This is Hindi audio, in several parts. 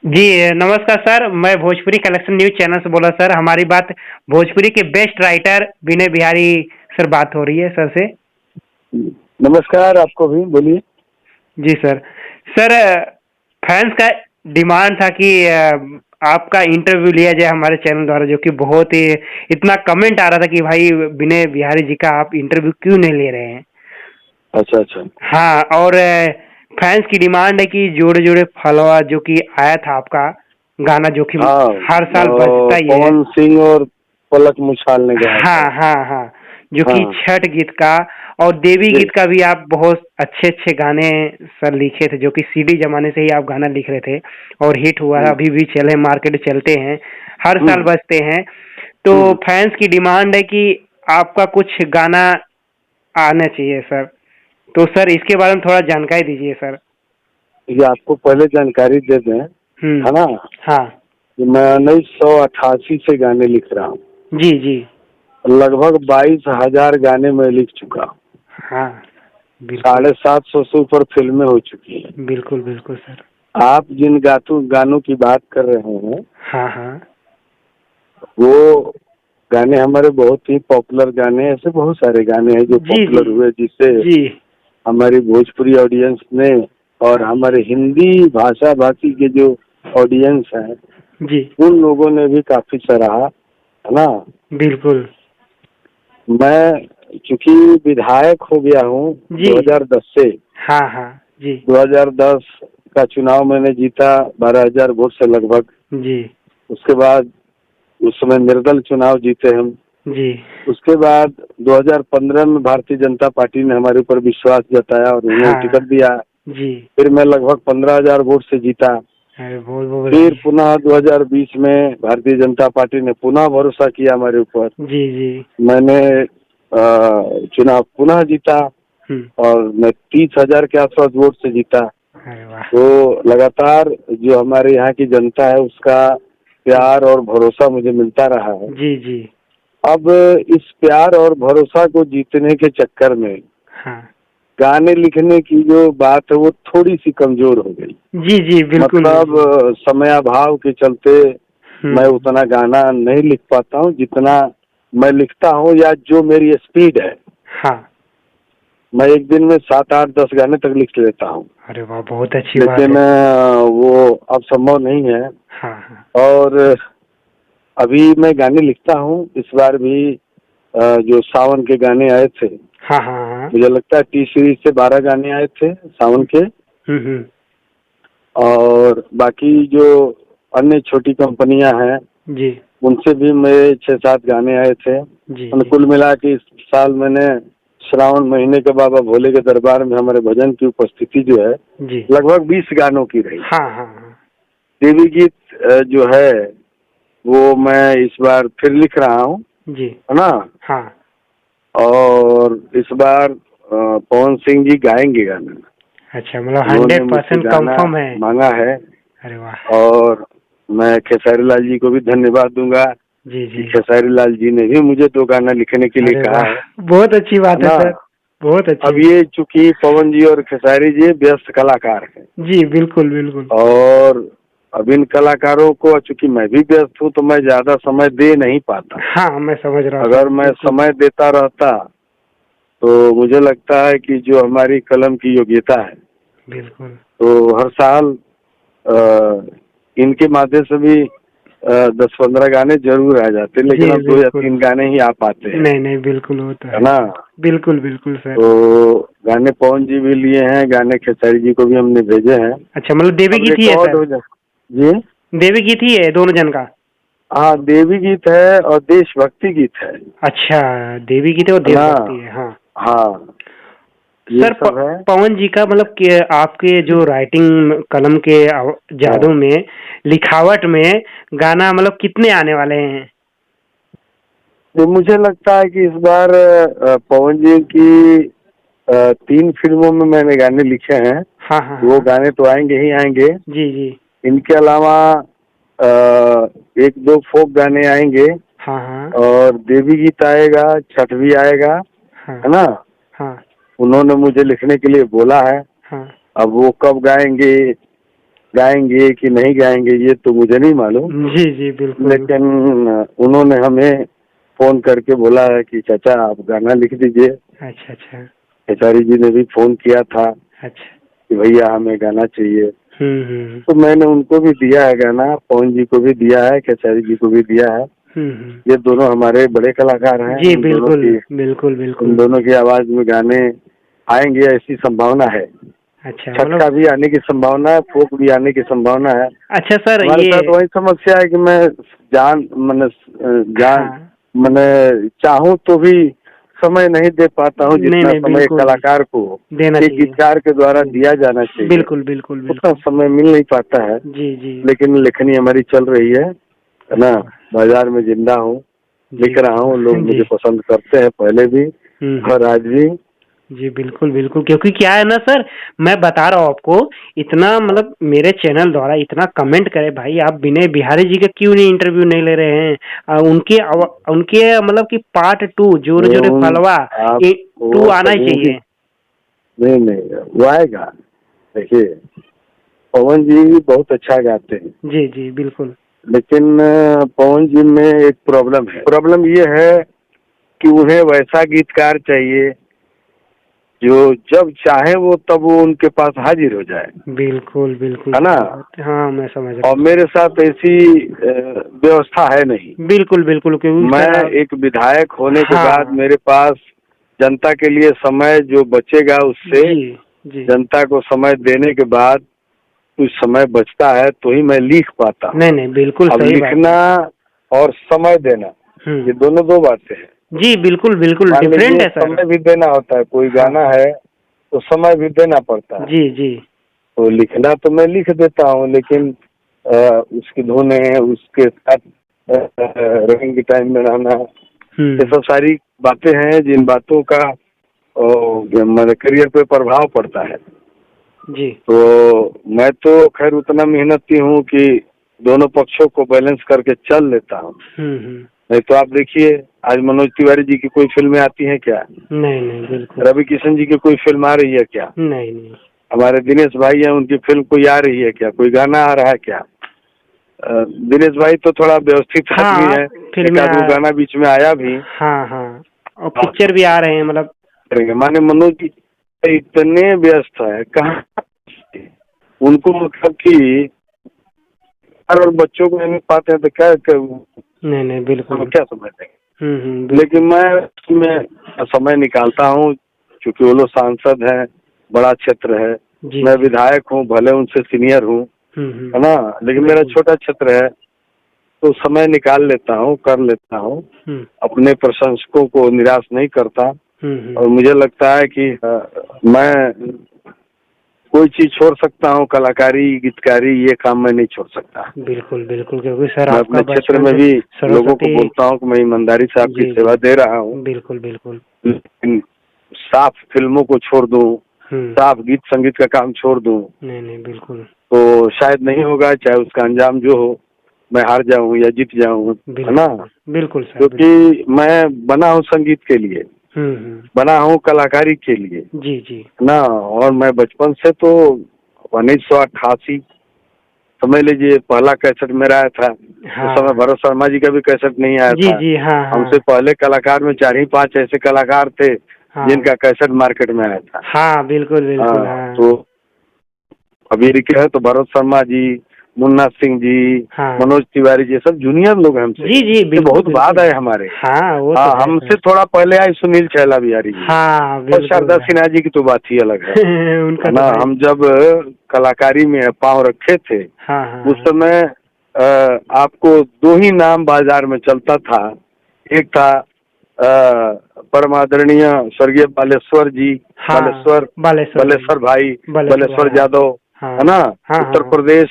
जी, नमस्कार सर। मैं भोजपुरी कलेक्शन न्यूज़ चैनल से बोला सर। हमारी बात भोजपुरी के best writer Vinay Bihari sir बात हो रही है सर से। नमस्कार आपको भी, बोलिए। जी सर। सर, फैंस का डिमांड था कि आपका इंटरव्यू लिया जाए हमारे चैनल द्वारा, जो कि बहुत ही इतना कमेंट आ रहा था कि भाई विनय बिहारी जी का आप इंटरव्यू क्यों नहीं ले रहे हैं? अच्छा, अच्छा। हाँ, और फैंस की डिमांड है कि जोड़े-जोड़े फलवा जो कि आया था आपका गाना, जो कि हाँ, हर साल बजता ही है। पवन सिंह और पलक मुछाल ने गाया था। हाँ, हाँ, हाँ। जो कि हाँ, छठ गीत का और देवी जी। गीत का भी आप बहुत अच्छे-अच्छे गाने सर लिखे थे, जो कि सीडी ज़माने से ही आप गाना लिख रहे थे और हिट हुआ है, हुँ, अभी भी चले मार्केट चलते हैं, हर हुँ, साल बजते हैं। तो हुँ। फैंस की डिमांड है कि आपका कुछ गाना आना चाहिए सर। तो सर इसके बारे में थोड़ा जानकारी दीजिए सर। ये आपको पहले जानकारी दे दें, हुँ। है ना? हाँ। कि मैं 1988 से गाने लिख रहा हूँ। जी, जी। लगभग 22,000 गाने मैं लिख चुका हूँ। हाँ, बिल्कुल। 750 से ऊपर फ़िल्में हो चुकी हैं। बिल्कुल, बिल्कुल सर। आप जिन गानों की बात कर रहे हैं, हाँ, हाँ। वो गाने हमारे बहुत ही पॉपुलर गाने हैं। ऐसे बहुत सारे गाने हैं जो जी, जी। पॉपुलर हुए, जिससे जी। हमारी भोजपुरी ऑडियंस ने और हमारे हिंदी भाषा भाषी के जो ऑडियंस है, जी। उन लोगों ने भी काफी सराहा, है ना? बिल्कुल। मैं चूंकि विधायक हो गया हूँ जी। 2010 से। हाँ, हाँ। जी। 2010 का चुनाव मैंने जीता 12,000 वोट से लगभग। जी। उसके बाद उस समय निर्दल चुनाव जीते हम। जी। उसके बाद 2015 में भारतीय जनता पार्टी ने हमारे ऊपर विश्वास जताया और उन्होंने टिकट हाँ। दिया। जी। फिर मैं लगभग 15,000 वोट से जीता। अरे बहुत-बहुत फिर बधाई। पुनः 2020 में भारतीय जनता पार्टी ने पुनः भरोसा किया हमारे ऊपर। जी, जी। मैंने चुनाव पुनः जीता हुँ। और मैं 30,000 के आसपास वोट से जीता। अरे वाह! तो लगातार जो हमारे यहाँ की जनता है, उसका हुँ। प्यार और भरोसा मुझे मिलता रहा है। जी, जी। अब इस प्यार और भरोसा को जीतने के चक्कर में हाँ। गाने लिखने की जो बात है, वो थोड़ी सी कमजोर हो गई। जी, जी। बिल्कुल, मतलब बिल्कुल। समयाभाव के चलते मैं हुँ। उतना गाना नहीं लिख पाता हूँ जितना मैं लिखता हूँ, या जो मेरी स्पीड है। हाँ। मैं एक दिन में 7, 8, 10 गाने तक लिख लेता हूँ, अरे वाह! बहुत अच्छी बात है। लेकिन वो अब संभव नहीं है। हाँ, हाँ। और अभी मैं गाने लिखता हूँ। इस बार भी जो सावन के गाने आए थे, हाँ, हाँ, हाँ। मुझे लगता है टी सीरीज से 12 गाने आए थे सावन के। हुँ, हुँ। और बाकी जो अन्य छोटी कंपनियां हैं, जी। उनसे भी मेरे 6-7 गाने आए थे। जी, और जी। कुल मिला के इस साल मैंने श्रावण महीने के बाबा भोले के दरबार में हमारे भजन की उपस्थिति जो है, जी। लगभग 20 गानों की रही। हाँ, हाँ, हाँ। देवी गीत जो है, वो मैं इस बार फिर लिख रहा हूँ, जी। है ना? हाँ। और इस बार पवन सिंह जी गाएंगे गाना। अच्छा, मतलब उन्होंने मुझसे 100% गाना कन्फर्म है। मांगा है। अरे वाह! और मैं खेसारी लाल जी को भी धन्यवाद दूंगा जी, कि जी। खेसारी लाल जी ने भी मुझे 2 गाना लिखने के लिए अरे कहा वाह! है बहुत अच्छी बात है ना? सर, बहुत अब अच्छी। ये चूंकि पवन जी और खेसारी जी व्यस्त कलाकार हैं, जी, बिल्कुल, बिल्कुल। और अब इन कलाकारों को, चूंकि मैं भी व्यस्त हूँ, तो मैं ज्यादा समय दे नहीं पाता। हाँ, मैं समझ रहा हूँ अगर सर, मैं बिल्कुल। समय देता रहता, तो मुझे लगता है कि जो हमारी कलम की योग्यता है, बिल्कुल। तो हर साल इनके माध्यम से भी 10-15 गाने जरूर आ जाते, जी, लेकिन अब 2 या बिल्कुल। 3 गाने ही आ पाते हैं, नहीं, नहीं, बिल्कुल वो तो है है ना? सर। बिल्कुल, बिल्कुल सर। तो गाने पवन जी भी लिए हैं, गाने खेसारी जी को भी हमने भेजे हैं। अच्छा, मतलब देवी अब गीत ही है रिकॉर्ड सर? हो जाए। जी देवी गीत ही है दोनों जन का? हाँ, देवी गीत है और देशभक्ति गीत है अच्छा, देवी गीत है और ना? देशभक्ति है, हाँ। हाँ, ये सर, सब है। पवन जी का मतलब कि आपके जो राइटिंग कलम के जादू हाँ, में, लिखावट में गाना मतलब कितने आने वाले हैं? तो मुझे लगता है कि इस बार पवन जी की 3 फिल्मों में मैंने गाने लिखे हैं। हाँ, हाँ, वो हाँ। गाने तो आएंगे ही आएंगे। जी, जी। इनके अलावा 1-2 फोक गाने आएंगे, हाँ, हाँ। और देवी गीत आएगा, छठ भी आएगा, हाँ, है ना? हाँ, उन्होंने मुझे लिखने के लिए बोला है। हाँ। अब वो कब गाएंगे, गाएंगे कि नहीं गाएंगे ये तो मुझे नहीं मालूम, जी जी बिल्कुल। लेकिन उन्होंने हमें फोन करके बोला है कि चाचा आप गाना लिख दीजिए। अच्छा अच्छा। खेसारी जी ने भी फोन किया था अच्छा। कि भैया हमें गाना चाहिए, हम्म। तो मैंने उनको भी दिया है गाना, पवन जी को भी दिया है, खेसारी जी को भी दिया है। हम्म। ये दोनों हमारे बड़े कलाकार हैं, जी उन दोनों बिल्कुल की बिल्कुल उन बिल्कुल। दोनों की आवाज में गाने आएंगे ऐसी संभावना है। अच्छा छक्का मतलब। भी आने की संभावना है, फोक भी आने की संभावना है। अच्छा सर हमारे ये। साथ वही समस्या है कि मैं जान जान हाँ। मैंने चाहूँ तो भी समय नहीं दे पाता हूँ नहीं जितना नहीं समय एक बिल्कुल कलाकार को देना एक चाहिए। गीतकार के द्वारा दिया जाना चाहिए, बिल्कुल बिल्कुल उतना बिल्कुल। समय मिल नहीं पाता है। जी जी। लेकिन लेखनी हमारी चल रही है ना, हाँ। बाजार में जिंदा हूँ, जी लिख रहा हूँ, लोग जी। मुझे पसंद करते हैं पहले भी और आज भी। जी बिल्कुल बिल्कुल, क्योंकि क्या है ना सर, मैं बता रहा हूँ आपको, इतना मतलब मेरे चैनल द्वारा इतना कमेंट करे भाई आप विनय बिहारी जी का क्यों नहीं इंटरव्यू नहीं ले रहे हैं, उनके मतलब कि पार्ट 2 जोरे ये जोरे उन फलवा आप 2 वो आना ही कभी भी चाहिए। नहीं नहीं वो आएगा। देखिए पवन जी बहुत अच्छा गाते हैं, जी जी बिल्कुल। लेकिन पवन जी में एक प्रॉब्लम ये है कि उन्हें वैसा गीतकार चाहिए जो जब चाहे वो तब वो उनके पास हाजिर हो जाए, बिल्कुल बिल्कुल है ना। सही बात। हाँ मैं समझ रहा और हूँ मेरे सर। साथ ऐसी व्यवस्था है नहीं। बिल्कुल बिल्कुल, क्योंकि मैं सर आप। एक विधायक होने के बाद हाँ। मेरे पास जनता के लिए समय जो बचेगा उससे जी जी। जनता को समय देने के बाद कुछ समय बचता है तो ही मैं लिख पाता हूँ। नहीं नहीं बिल्कुल अब सही बात लिखना है। और समय देना ये दोनों दो बातें हैं। जी बिल्कुल बिल्कुल मान डिफरेंट लीजिए है सर। समय भी देना होता है, कोई हाँ। गाना है तो समय भी देना पड़ता है। जी जी। तो लिखना तो मैं लिख देता हूँ, लेकिन उसकी धुनें उसके साथ रनिंग टाइम में रहना, ये सब सारी बातें हैं जिन बातों का मेरे करियर पे प्रभाव पड़ता है। जी। तो मैं तो खैर उतना मेहनती हूँ कि दोनों पक्षों को बैलेंस करके चल लेता हूँ। नहीं तो आप देखिए आज मनोज तिवारी जी की कोई फिल्में आती हैं क्या? नहीं नहीं बिल्कुल। रवि किशन जी की कोई फिल्म आ रही है क्या? नहीं नहीं। हमारे दिनेश भाई हैं, उनकी फिल्म कोई आ रही है क्या? कोई गाना आ रहा है क्या? दिनेश भाई तो थोड़ा व्यवस्थित आदमी हाँ है, एक फिल्में आध गाना बीच में आया भी। हाँ हाँ, और पिक्चर भी आ रहे हैं मतलब। करेंगे माने मनोज जी इतने व्यस्त है, कहाँ उनको मतलब कि और बच्चों को नहीं पाते हैं तो क्या नहीं नहीं बिल्कुल। क्या समझते हैं। बिल्कुल। लेकिन मैं उसमें समय निकालता हूँ क्योंकि वो लोग सांसद हैं, बड़ा क्षेत्र है, जी मैं जी। विधायक हूँ, भले उनसे सीनियर हूँ, है ना, लेकिन मेरा छोटा क्षेत्र है तो समय निकाल लेता हूँ, कर लेता हूँ, अपने प्रशंसकों को निराश नहीं करता। और मुझे लगता है कि मैं कोई चीज छोड़ सकता हूँ, कलाकारी गीतकारी ये काम मैं नहीं छोड़ सकता। बिल्कुल बिल्कुल, क्योंकि सर मैं आपका अपने क्षेत्र बचपन में से भी लोगों को सरस्वती। बोलता हूँ कि मैं ईमानदारी से आपकी जी सेवा जी दे रहा हूँ, बिल्कुल बिल्कुल। लेकिन साफ फिल्मों को छोड़ दूँ, साफ गीत संगीत का काम छोड़ दूँ नहीं नहीं बिल्कुल। तो शायद नहीं होगा, चाहे उसका अंजाम जो हो, मैं हार जाऊं या जीत जाऊं, है ना। बिल्कुल सर। क्योंकि मैं बना हूँ संगीत के लिए, बना हूँ कलाकारी के लिए, जी जी ना। और मैं बचपन से तो 1988 समझ लीजिए पहला कैसेट मेरा आया था। हाँ। उस समय भरत शर्मा जी का भी कैसेट नहीं आया जी था। जी हाँ हाँ। हमसे पहले कलाकार में 4 ही 5 ऐसे कलाकार थे जिनका कैसेट मार्केट में आया था। हाँ बिल्कुल बिल्कुल। हाँ, हाँ तो अभी के है तो भरत शर्मा जी, मुन्ना सिंह जी, मनोज तिवारी जी, सब जूनियर लोग हैं हमसे। जी जी बिल्कुल बहुत बाद आए हमारे। हाँ वो तो है हमसे थोड़ा पहले आए सुनील छैला बिहारी जी। हाँ और शारदा सिन्हा जी की तो बात ही अलग है। उनका ना हम जब कलाकारी में पांव रखे थे उस समय आपको 2 ही नाम बाजार में चलता था। एक था परमादरणीय स्वर्गीय बालेश्वर जी, बालेश्वर भाई, बालेश्वर यादव, है ना, उत्तर प्रदेश,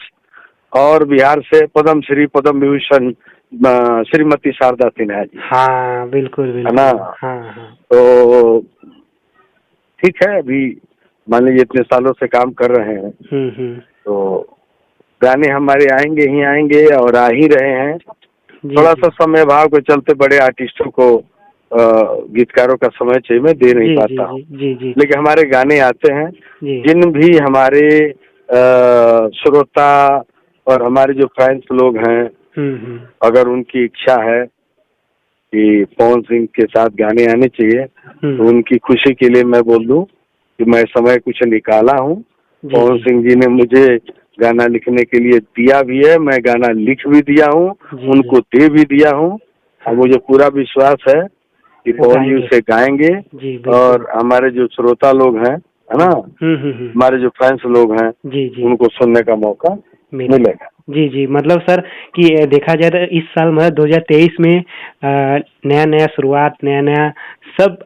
और बिहार से पद्म श्री पद्म विभूषण श्रीमती शारदा सिन्हा जी। हाँ बिल्कुल है ना। तो ठीक है, अभी मान लीजिए इतने सालों से काम कर रहे हैं तो गाने हमारे आएंगे ही आएंगे और आ ही रहे हैं। थोड़ा सा समय भाव के चलते बड़े आर्टिस्टों को गीतकारों का समय चाहिए, मैं दे नहीं पाता हूँ, लेकिन हमारे गाने आते हैं। जिन भी हमारे श्रोता और हमारे जो फैंस लोग हैं, अगर उनकी इच्छा है कि पवन सिंह के साथ गाने आने चाहिए, तो उनकी खुशी के लिए मैं बोल दूं कि मैं समय कुछ निकाला हूं। पवन सिंह जी ने मुझे गाना लिखने के लिए दिया भी है, मैं गाना लिख भी दिया हूँ, उनको दे भी दिया हूँ, और मुझे पूरा विश्वास है कि पवन जी उसे गाएंगे। और हमारे जो श्रोता लोग हैं, है ना, हमारे जो फैंस लोग हैं, उनको सुनने का मौका मिलेगा। जी, मतलब सर कि देखा जाए तो इस साल मतलब 2023 में नया शुरुआत, नया सब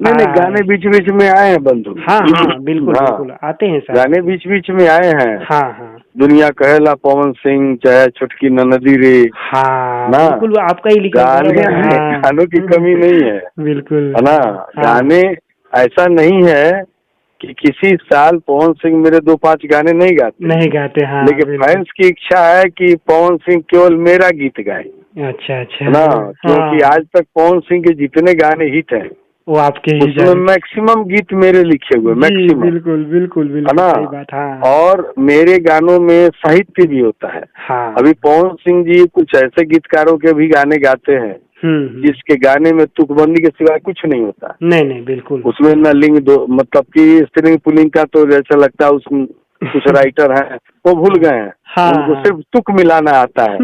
नहीं गाने बीच बीच में आए हैं बंधु। हाँ, बिल्कुल आते हैं सर, गाने बीच बीच में आए हैं। हाँ। दुनिया कहेला पवन सिंह, चाहे छुटकी ननदी रे, हाँ ना, बिल्कुल आपका ही लिखा गानों की कमी नहीं है। बिल्कुल, है ना। गाने ऐसा नहीं है कि किसी साल पवन सिंह मेरे 2-5 गाने नहीं गाते। हाँ, लेकिन फैंस की इच्छा है कि पवन सिंह केवल मेरा गीत गाए। अच्छा ना, क्योंकि आज तक पवन सिंह के जितने गाने हिट हैं वो आपके ही, उसमें मैक्सिमम गीत मेरे लिखे हुए, मैक्सिमम। बिल्कुल है ना। सही बात, हाँ। और मेरे गानों में साहित्य भी होता है। हाँ। अभी पवन सिंह जी कुछ ऐसे गीतकारों के भी गाने गाते हैं जिसके गाने में तुकबंदी के सिवाय कुछ नहीं होता। नहीं, बिल्कुल। उसमें न लिंग दो, मतलब कि स्त्रीलिंग पुल्लिंग का तो जैसा लगता है उसमें कुछ राइटर हैं वो भूल गए हैं। हाँ, उनको सिर्फ तुक मिलाना आता है।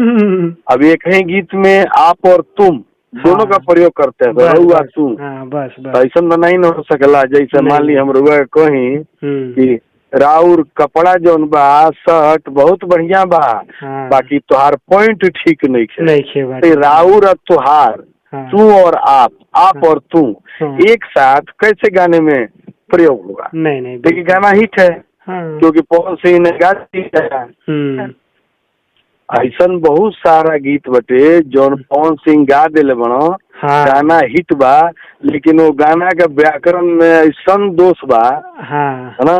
अब एक ही गीत में आप और तुम दोनों का प्रयोग करते हैं, रहुआ तुम, बस ऐसा नहीं न हो सकला। जैसे मान ली हम रहुआ कहीं कि राउर कपड़ा जौन बा शर्ट बहुत बढ़िया बा, बाकी तुहार पॉइंट ठीक नहीं है। राउर और तुहार, तू और आप और तू एक साथ कैसे गाने में प्रयोग होगा? नहीं, लेकिन गाना हिट है क्योंकि पवन सिंह ने गा दिया। ऐसा बहुत सारा गीत बटे जौन पवन सिंह गा दिले बनो। गाना हिट बा, लेकिन वो गाना के व्याकरण में ऐसा दोष बा, है ना,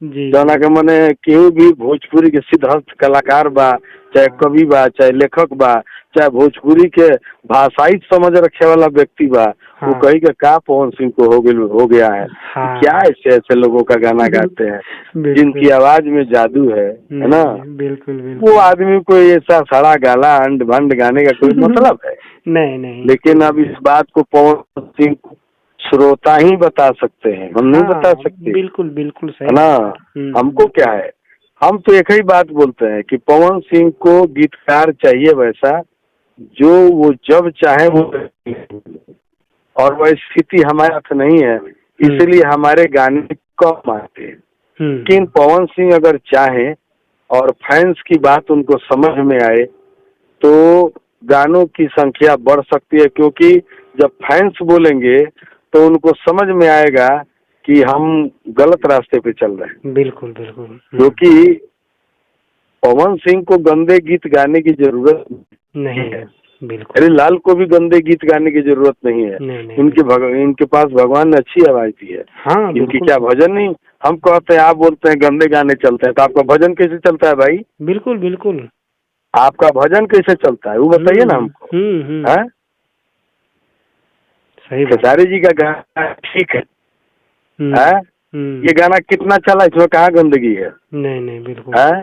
गाना के मने केहू भी भोजपुरी के सिद्धार्थ कलाकार बा, चाहे कवि बा, चाहे लेखक बा, चाहे भोजपुरी के भाषाई समझ रखे वाला व्यक्ति बा, वो कही के का पवन सिंह को हो गया है। क्या ऐसे लोगों का गाना गाते हैं जिनकी आवाज में जादू है ना। बिल्कुल। वो आदमी को ऐसा सड़ा गाला अंड भंड गाने का कोई मतलब है? नहीं। लेकिन अब इस बात को पवन सिंह श्रोता ही बता सकते हैं, हम नहीं बता सकते। बिल्कुल सही है ना। हमको क्या है, हम तो एक ही बात बोलते हैं कि पवन सिंह को गीतकार चाहिए वैसा जो वो जब चाहे वो, और वह स्थिति हमारे हाथ नहीं है, इसलिए हमारे गाने कम आते हैं। लेकिन पवन सिंह अगर चाहे और फैंस की बात उनको समझ में आए तो गानों की संख्या बढ़ सकती है, क्योंकि जब फैंस बोलेंगे तो उनको समझ में आएगा कि हम गलत रास्ते पे चल रहे हैं। बिल्कुल। क्योंकि पवन सिंह को गंदे गीत गाने की जरूरत नहीं है। बिल्कुल। अरे लाल को भी गंदे गीत गाने की जरूरत नहीं है। नहीं। इनके पास भगवान ने अच्छी आवाज दी है। हाँ, इनकी क्या भजन नहीं, हम कहते हैं, आप बोलते हैं गंदे गाने चलते हैं, तो आपका भजन कैसे चलता है भाई? बिल्कुल। आपका भजन कैसे चलता है वो बताइए ना हमको। है सही। खेसारी जी का गाना ठीक है, ये गाना कितना चला, इसमें कहाँ गंदगी है? नहीं, बिल्कुल है।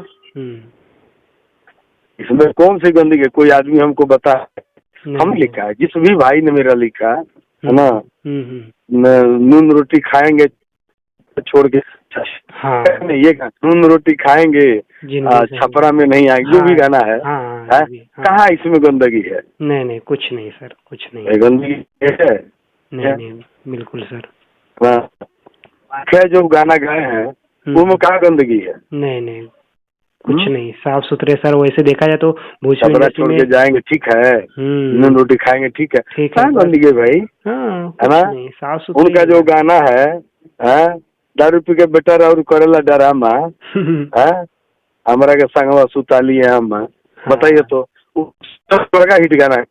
इसमें कौन सी गंदगी है? कोई आदमी हमको बता। हम लिखा है, जिस भी भाई ने मेरा लिखा है ना, नून रोटी खाएंगे छोड़ के, ये नून रोटी खाएंगे छपरा में नहीं आएंगे, जो भी गाना है, कहाँ इसमें गंदगी है? नहीं, कुछ नहीं सर, कुछ नहीं गंदगी है। नहीं, बिल्कुल सर। जो गाना गाए हैं वो में कहाँ गंदगी है? नहीं, कुछ नहीं, साफ सुथरे सर। वैसे देखा जाए तो भोजपुरी छोड़ के जाएंगे, ठीक है, नून रोटी खाएंगे, ठीक है, कहाँ गंदगी है भाई? है ना। साफ सुथरा उनका जो गाना है, दारू पी के बेटर और करेला डरामा, हमारा के संगवा सुताली है हम, बताइए तो बड़ा हिट गाना है।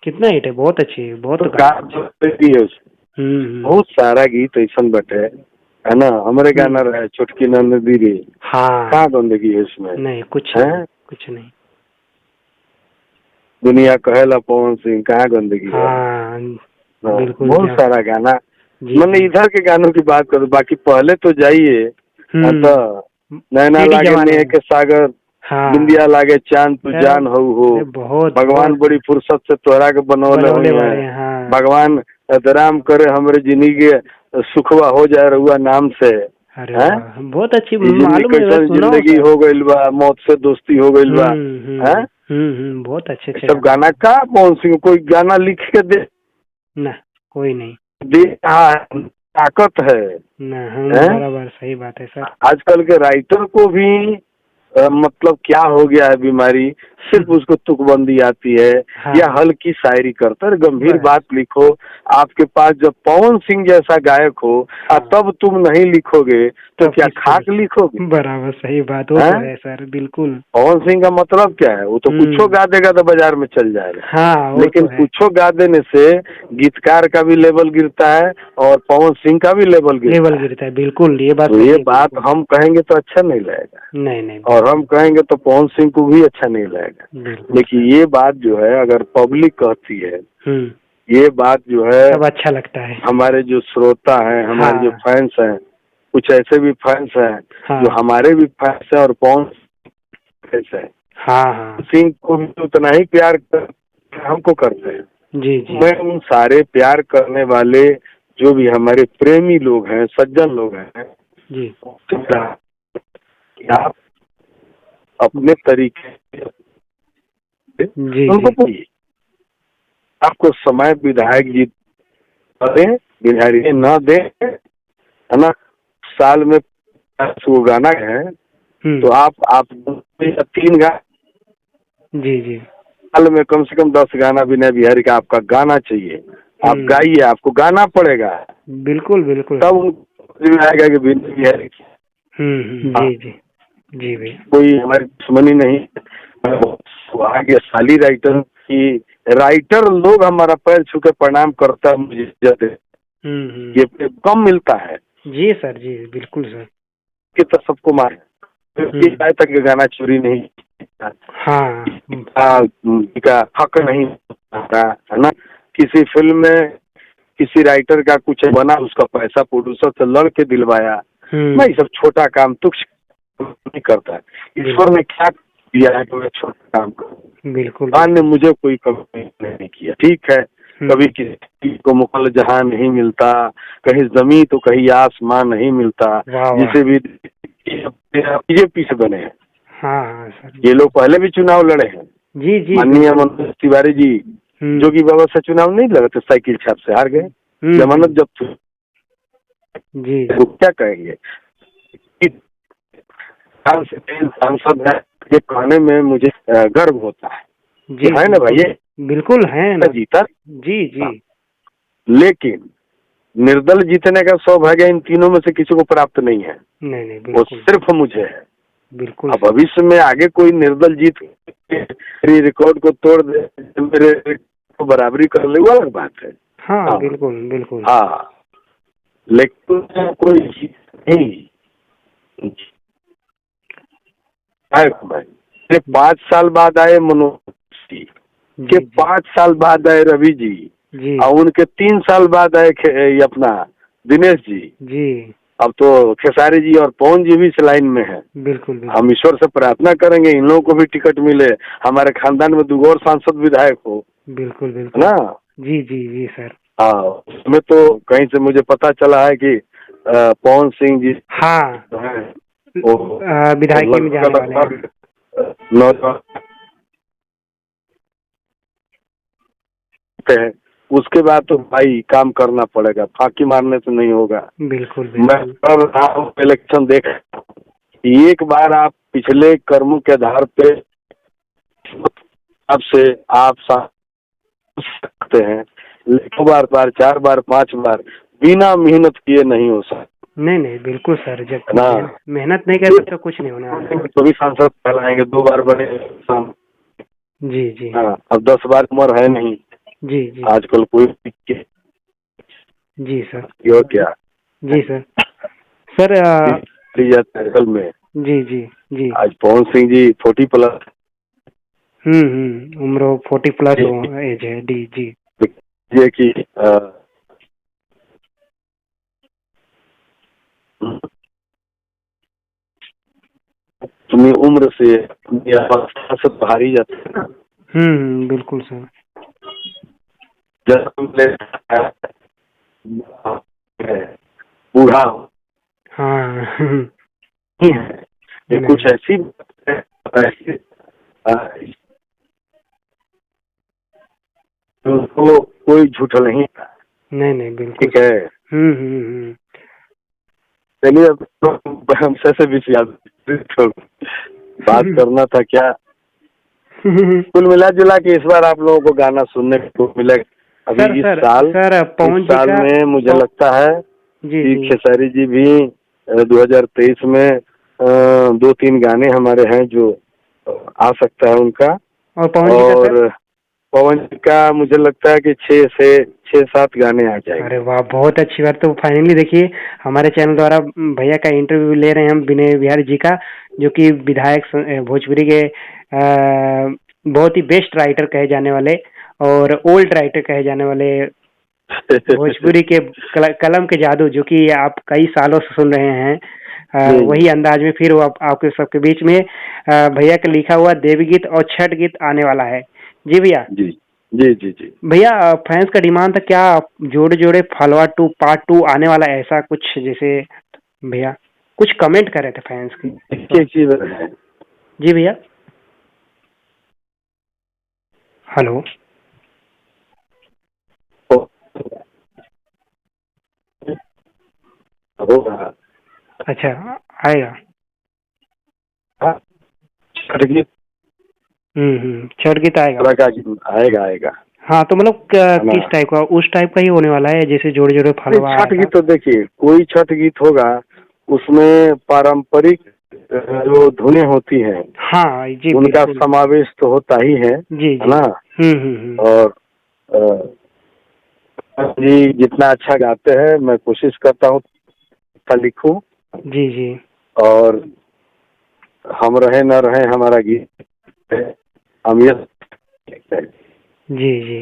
कितना हिट है? बहुत अच्छी है, बहुत बहुत सारा गीत ऐसा बटे, है ना। हमारे गाना रहे छुटकी नंदी रे, कहाँ गंदगी है इसमें? नहीं, कुछ नहीं। दुनिया कहेला पवन सिंह, कहाँ गंदगी है? बहुत सारा गाना। मैंने इधर के गानों की बात करूँ, बाकी पहले तो जाइए तो नैना सीडी लागे जवान नेह है। के सागर, हाँ बिंदिया लागे चांद तू सर, जान हो। अरे बहुत भगवान बहुत बड़ी फुर्सत से तोहरा के बनौले बनौले हुई वाले हैं। हैं, हाँ। भगवान एहतराम करे हमरे जिंदगी सुखवा हो जाए रहुआ नाम से। अरे हैं वाह, बहुत अच्छी, ये जिंदगी मालूम है, मैं कैसन सुना हूँ जिंदगी सर। हो गइल बा, मौत से दोस्ती हो गइल बा। हैं बहुत अच्छे अच्छे सब गाने गाना हैं। का पवन सिंह कोई गाना लिख के ना, कोई नहीं। दे रहा है, ताकत है। ना, हैं बराबर सही बात है सर। आजकल के राइटर को भी मतलब क्या हो गया है बीमारी, सिर्फ उसको तुकबंदी आती है हाँ या हल्की शायरी करता है। गंभीर बस। बात लिखो, आपके पास जब पवन सिंह जैसा गायक हो हाँ। तब तुम नहीं लिखोगे तो तब क्या किसको खाक लिखोगे? बराबर सही बात, वो तो हैं है सर, बिल्कुल। पवन सिंह का मतलब क्या है? वो तो कुछो गा देगा तो बाजार में चल जाएगा। हाँ, वो लेकिन तो है। कुछो गा देने से गीतकार का भी लेवल गिरता है और पवन सिंह का भी लेवल गिरता लेवल है। गिरता है, बिल्कुल, ये बात तो सही ये है, बात बिल्कुल। हम कहेंगे तो अच्छा नहीं लगेगा नहीं नहीं, और हम कहेंगे तो पवन सिंह को भी अच्छा नहीं लगेगा। बिल्कुल लेकिन सर। ये बात जो है अगर पब्लिक कहती है, हम्म, ये बात जो है तब अच्छा लगता है। हमारे जो श्रोता हैं, हमारे जो हाँ फैंस हैं, कुछ ऐसे भी फैंस हैं हाँ जो हमारे भी फैंस हैं और पवन फैंस हैं, हाँ हाँ। सिंह को भी उतना ही प्यार हमको करते हैं। जी जी मैं उन सारे प्यार करने वाले जो भी हमारे प्रेमी लोग हैं, सज्जन लोग हैं, जी कि आप अपने तरीके से जी उनको जी। पूछिए। आपको समय विधायक जी दें, बिहारी न दें, है ना, साल में 50 गाना है तो आप 3 गाना जी जी। साल में कम से कम 10 गाना विनय बिहारी का आपका गाना चाहिए। आप गाइए, आपको गाना पड़ेगा, बिल्कुल बिल्कुल। तब उनको आएगा कि विनय बिहारी की। जी जी जी भैया। कोई हमारी दुश्मनी नहीं, आगे साली राइटर की राइटर लोग हमारा पैर छू के प्रणाम करता है, मुझे इज्जत है। ये कम मिलता है जी सर, जी बिल्कुल सर। कि तो सबको मारे आए तक ये गाना चोरी नहीं, हाँ का हक नहीं होता है ना। किसी फिल्म में किसी राइटर का कुछ बना, उसका पैसा प्रोड्यूसर से लड़ के दिलवाया। मैं ये सब छोटा काम तुच्छ नहीं करता है। ईश्वर ने क्या दिया है तो मैं छोटा काम करूँ। बिल्कुल भगवान ने मुझे कोई कभी नहीं किया। ठीक है, कभी किसी को मुकल जहां नहीं मिलता, कहीं जमीन तो कहीं आसमान नहीं मिलता। वाह वाह। जिसे भी बीजेपी से बने हैं, हाँ हाँ सर। ये लोग पहले भी चुनाव लड़े हैं। जी जी माननीय मनोज तिवारी जी जोगी बाबा से चुनाव नहीं लड़े थे, साइकिल छाप से हार गए, जमानत जब्त हुई। जी वो क्या कहेंगे? सांसद है, ये कहने में मुझे गर्व होता है। जी है ना भाई, बिल्कुल है ना। जीता। जी जी। लेकिन निर्दल जीतने का सौभाग्य इन तीनों में से किसी को प्राप्त नहीं है। नहीं नहीं, वो बिल्कुल सिर्फ मुझे है। बिल्कुल। अब भविष्य में आगे कोई निर्दल जीत मेरी रिकॉर्ड को तोड़ दे, मेरे को बराबरी कर ले, वो अलग बात है। हाँ बिल्कुल बिल्कुल। हाँ, लेकिन कोई जीत नहीं भाई। 5 साल बाद आए मनोज जी के, 5 साल बाद आए रवि जी और उनके 3 साल बाद आए अपना दिनेश जी। अब तो खेसारी जी और पवन जी भी इस लाइन में है। बिल्कुल हम ईश्वर से प्रार्थना करेंगे इन लोगों को भी टिकट मिले, हमारे खानदान में 2 और सांसद विधायक हो। बिल्कुल बिल्कुल ना। जी जी जी सर। हाँ, उसमें तो कहीं से मुझे पता चला है कि पवन सिंह जी हाँ वो विधायक में जाने वाले हैं। नौजवान है, उसके बाद तो भाई काम करना पड़ेगा, फांकी मारने से नहीं होगा। बिल्कुल मैं बिल्कुल। अब इलेक्शन देख, एक बार आप पिछले कर्मों के आधार पे आपसे आप सकते हैं, 2 बार 4 बार 5 बार बिना मेहनत किए नहीं हो सकता। नहीं नहीं, बिल्कुल सर, जब ना मेहनत नहीं करें तो कुछ नहीं होने वाला। तो भी सांसद कहलाएंगे, 2 बार बने। जी जी। हाँ, अब 10 बार उम्र है नहीं जी जी आजकल कोई। जी सर। यो क्या जी सर। सर साइकिल में जी जी जी। आज पवन सिंह जी 40+। उम्र 40+ एज है। D G. ये कि अपनी उम्र से, अपनी अवस्था से बाहर ही जाते हैं ना। बिल्कुल सर। जन्म लेता है, बूढ़ा हाँ। नहीं है, ये कुछ ऐसी तो कोई झूठ नहीं था। नहीं बिल्कुल ठीक है। चलिए अब तो हमसे से भी तो बात करना था क्या। कुल मिला जुला के इस बार आप लोगों को गाना सुनने को मिलेगा। अभी इस साल में मुझे लगता है कि खेसारी जी भी 2023 में 2-3 गाने हमारे हैं जो आ सकता है उनका। और पवन जी का मुझे लगता है कि 6-7 गाने आ जाएंगे। अरे वाह, बहुत अच्छी बात। तो फाइनली देखिए, हमारे चैनल द्वारा भैया का इंटरव्यू ले रहे हैं हम विनय बिहारी जी का, जो कि विधायक भोजपुरी के बहुत ही बेस्ट राइटर कहे जाने वाले और ओल्ड राइटर कहे जाने वाले, भोजपुरी के कलम के जादू, जो कि आप कई सालों से सुन रहे हैं। वही अंदाज में फिर वो आपके सबके बीच में भैया का लिखा हुआ देवी गीत और छठ गीत आने वाला है। जी भैया। जी भैया, फैंस का डिमांड था क्या जोड़े जोड़े फलवा 2 पार्ट 2 आने वाला है, ऐसा कुछ? जैसे भैया कुछ कमेंट कर रहे थे फैंस की। जी भैया। हेलो। अच्छा, आएगा। छठ गीत छठ गीत आएगा। आएगा। हाँ, तो मतलब किस टाइप का? उस टाइप का ही होने वाला है जैसे जोड़े जोड़े फलवा। छठ गीत तो देखिए, कोई छठ गीत होगा उसमें पारंपरिक जो धुनें होती हैं, हाँ जी, उनका समावेश तो होता ही है। जी है ना। और जी जितना अच्छा गाते हैं, मैं कोशिश करता हूँ लिखूं। जी। और हम रहे न रहे हमारा गीत हम ये जी।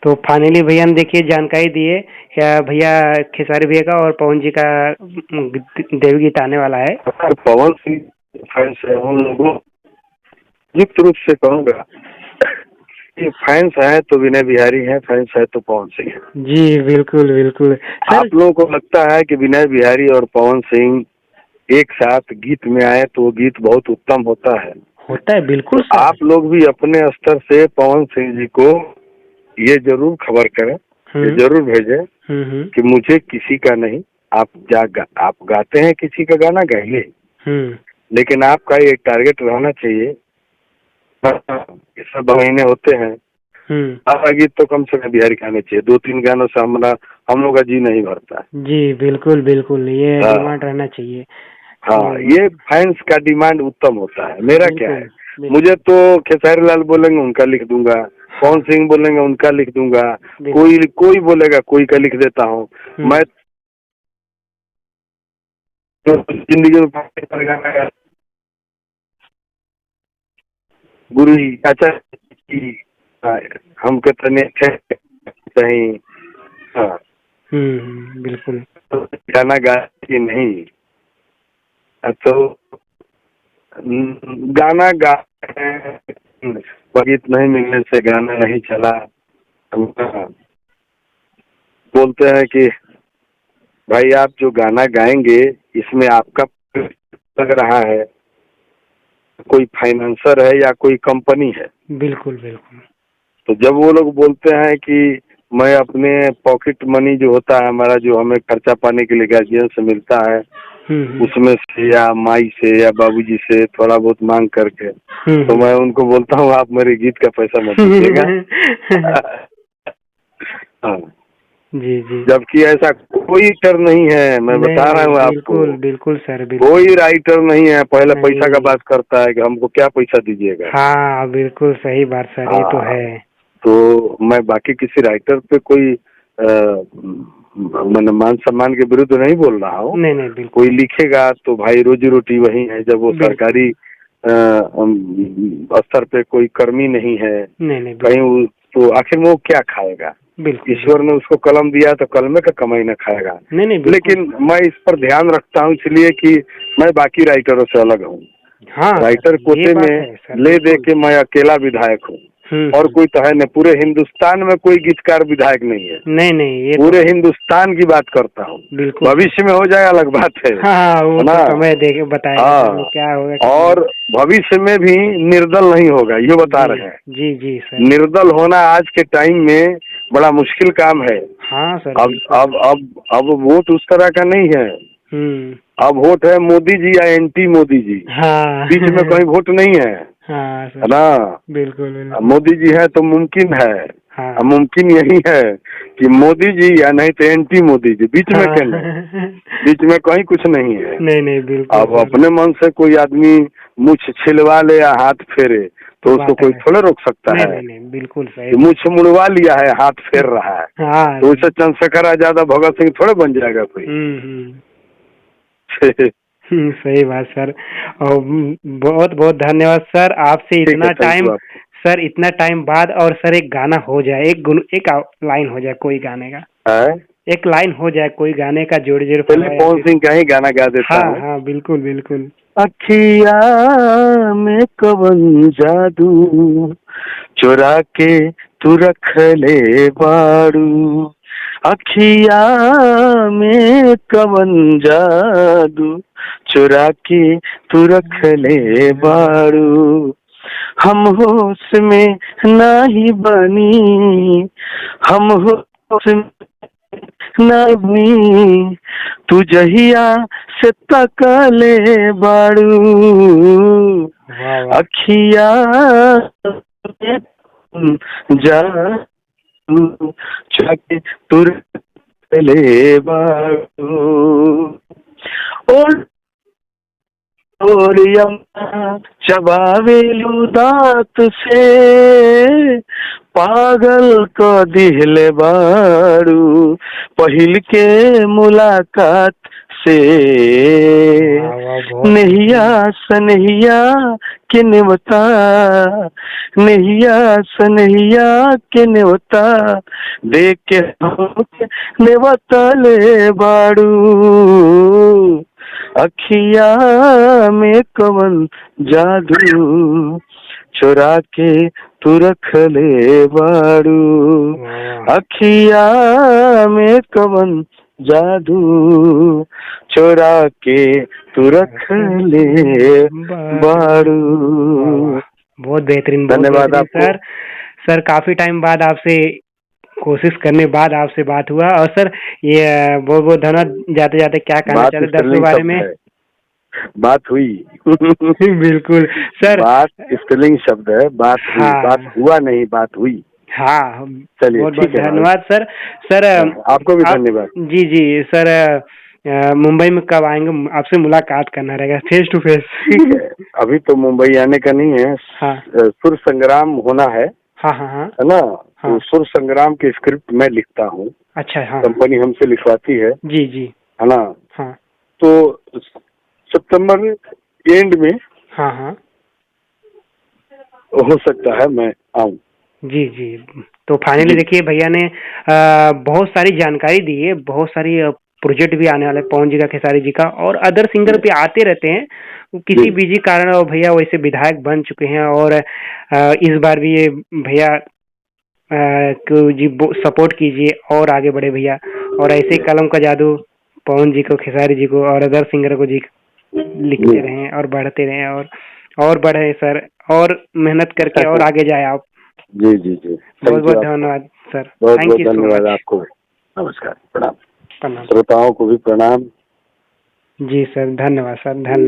तो फाइनली भैया ने देखिए जानकारी दिए क्या भैया, खेसारी भैया का और पवन जी का देवी गीत आने वाला है। पवन सिंह फैंस है उन लोगों, निश्चित रूप से कहूँगा फैंस है तो विनय बिहारी है, फैंस है तो पवन सिंह है। जी बिल्कुल। आप लोगों को लगता है कि विनय बिहारी और पवन सिंह एक साथ गीत में आए तो वो गीत बहुत उत्तम होता है। बिल्कुल। तो आप लोग भी अपने स्तर से पवन सिंह जी को ये जरूर खबर करें, ये जरूर भेजें कि मुझे किसी का नहीं, आप गाते हैं किसी का गाना गाइए, लेकिन आपका एक टारगेट रहना चाहिए। सब महीने होते हैं, सारा गीत तो कम से कम बिहारी का आने चाहिए। 2-3 गानों से हम लोग का जी नहीं भरता है। जी बिल्कुल, ये डिमांड रहना चाहिए। हाँ, ये फैंस का डिमांड उत्तम होता है। मेरा क्या है, मुझे तो खेसारी लाल बोलेंगे उनका लिख दूंगा, पवन सिंह बोलेंगे उनका लिख दूंगा, कोई बोलेगा कोई का लिख देता हूँ। मैं जिंदगी में गुरु जी अच्छा हम कहते कहीं। हाँ बिल्कुल, गाना गा कि नहीं, तो गाना गा गीत नहीं मिलने से गाना नहीं चला। बोलते हैं कि भाई आप जो गाना गाएंगे इसमें आपका लग रहा है, कोई फाइनेंसर है या कोई कंपनी है। बिल्कुल। तो जब वो लोग बोलते हैं कि मैं अपने पॉकेट मनी जो होता है हमारा, जो हमें खर्चा पाने के लिए गार्जियन से मिलता है, उसमें से या माई से या बाबूजी से थोड़ा बहुत मांग करके, तो मैं उनको बोलता हूँ आप मेरे गीत का पैसा मत दीजिएगा। हाँ जी। जबकि ऐसा कोई राइटर नहीं है, मैं बता रहा हूँ आपको। बिल्कुल सर, कोई राइटर नहीं है पहले पैसा का बात करता है कि हमको क्या पैसा दीजिएगा। हाँ बिल्कुल सही बात सर, ये तो है। तो मैं बाकी किसी राइटर पे कोई मान सम्मान के विरुद्ध नहीं बोल रहा हूँ। नहीं, कोई लिखेगा तो भाई रोजी रोटी वही है। जब वो सरकारी स्तर पे कोई कर्मी नहीं है, नहीं कहीं तो आखिर वो क्या खाएगा। बिल्कुल। ईश्वर ने उसको कलम दिया तो कलमे का कमाई न खाएगा। नहीं नहीं, लेकिन मैं इस पर ध्यान रखता हूँ इसलिए कि मैं बाकी राइटरों से अलग हूँ। हाँ राइटर सर, ये कोटे बात में है सर, ले दे बिल्कुल। के मैं अकेला विधायक हूँ और कोई तो है नहीं, पूरे हिंदुस्तान में कोई गीतकार विधायक नहीं है। नहीं नहीं, ये पूरे तो हिंदुस्तान की बात करता हूँ। बिल्कुल। भविष्य में हो जाए अलग बात है हाँ, वो ना? तो समय देके बताएगा सर, वो हाँ, क्या होगा किसी और भविष्य में भी निर्दल नहीं होगा, ये बता जी, रहे हैं। जी जी सर। निर्दल होना आज के टाइम में बड़ा मुश्किल काम है। हाँ सर, अब बिल्कुल। अब अब अब वोट उस तरह का नहीं है। अब वोट है मोदी जी या एंटी मोदी जी, हाँ बीच में कहीं वोट नहीं है, हाँ है सर, ना? बिल्कुल अब बिल्कुल। मोदी जी है तो मुमकिन है। हाँ अब मुमकिन यही है कि मोदी जी या नहीं तो एंटी मोदी जी, बीच में हाँ क्या नहीं, बीच में कहीं कुछ नहीं है। नहीं नहीं, बिल्कुल अब सर, अपने मन से कोई आदमी मुछ छिलवा ले या हाथ फेरे तो उसको बात कोई है। थोड़ा रोक सकता नहीं है नहीं नहीं, बिल्कुल सही कि बात। मुछ मुड़वा लिया है, हाथ फेर रहा है, हाँ तो सर। उसे चंद्रशेखर आजाद भगत सिंह थोड़े बन जाएगा कोई। हम्म। सही बात सर। और बहुत बहुत धन्यवाद सर, आपसे ठीक है, इतना थैंक यू टाइम, आपको। सर इतना टाइम बाद, और सर एक गाना हो जाए, एक लाइन हो जाए कोई गाने का, है एक लाइन हो जाए कोई गाने का, जोड़ी जोड़ी चलिए फवा या पवन फिर। सिंह का ही गाना गा देता हाँ हूँ। हाँ, बिल्कुल बिल्कुल। अखिया में कवन जादू चुरा के तू रख ले बारू, अखिया में कवन जादू चुरा के तू रख ले बारू, हम होश में नहीं बनी, हम होश में नहीं बनी, तू जहिया से तकले बारू, वाह वाह। अखिया जादू चुराके तू रख ले बारू, और यमुना चबावेलू दांत से पागल को दिहले बारू, पहिल के मुलाकात से वाह वाह, बहुत नहिया सनहिया के नेवता, नहिया सनहिया के नेवता देख के नेवता ले बारू, अखिया में कवन जादू चुरा के तू रख ले बारू, अखिया में कवन जादू चुरा के तू रख ले बारू। बहुत बेहतरीन, बहुत धन्यवाद बेहतरीन आपको। सर। सर काफी टाइम बाद आपसे, कोशिश करने बाद आपसे बात हुआ, और सर ये बहुत बहुत धन्यवाद। जाते जाते क्या कहना बात चाहते दर्शकों के स्पेलिंग बारे शब्द में? है, बात हुई। बिल्कुल सर। बात स्पेलिंग शब्द है, बात हुई, हाँ बात हुआ नहीं, बात हुई। हाँ, चलिए बहुत बहुत ठीक है भाई। धन्यवाद सर। सर आपको भी आप, धन्यवाद। जी जी सर, मुंबई में कब आएंगे? आपसे मुलाकात करना रहेगा फेस टू फेस। ठीक है, अभी तो मुंबई आने का नहीं है। हाँ सुर संग्राम होना है, हाँ हाँ हाँ, है ना? हाँ। तो सुर संग्राम की स्क्रिप्ट मैं लिखता हूँ। अच्छा, हाँ। कंपनी हमसे लिखवाती है, जी जी, है ना? हाँ तो सितंबर एंड में हाँ हाँ, हो सकता है मैं आऊँ। जी जी। तो फाइनली जी। देखिए, भैया ने बहुत सारी जानकारी दी है, बहुत सारी प्रोजेक्ट भी आने वाले पवन जी का, खेसारी जी का, और अदर सिंगर भी आते रहते हैं। किसी बिजी कारण और भैया वैसे विधायक बन चुके हैं, और इस बार भी ये भैया को जी सपोर्ट कीजिए और आगे बढ़े भैया, और ऐसे कलम का जादू पवन जी को, खेसारी जी को और अदर सिंगर को जी लिखते रहें और बढ़ते रहें, और बढ़े सर, और मेहनत करके और आगे जाए आप। जी जी जी, बहुत बहुत धन्यवाद सर, बहुत थैंक बहुत यू सो धन्यवाद मच। आपको। नमस्कार, प्रणाम। प्रणाम। श्रोताओं को भी प्रणाम। जी सर, धन्यवाद सर, धन्यवाद।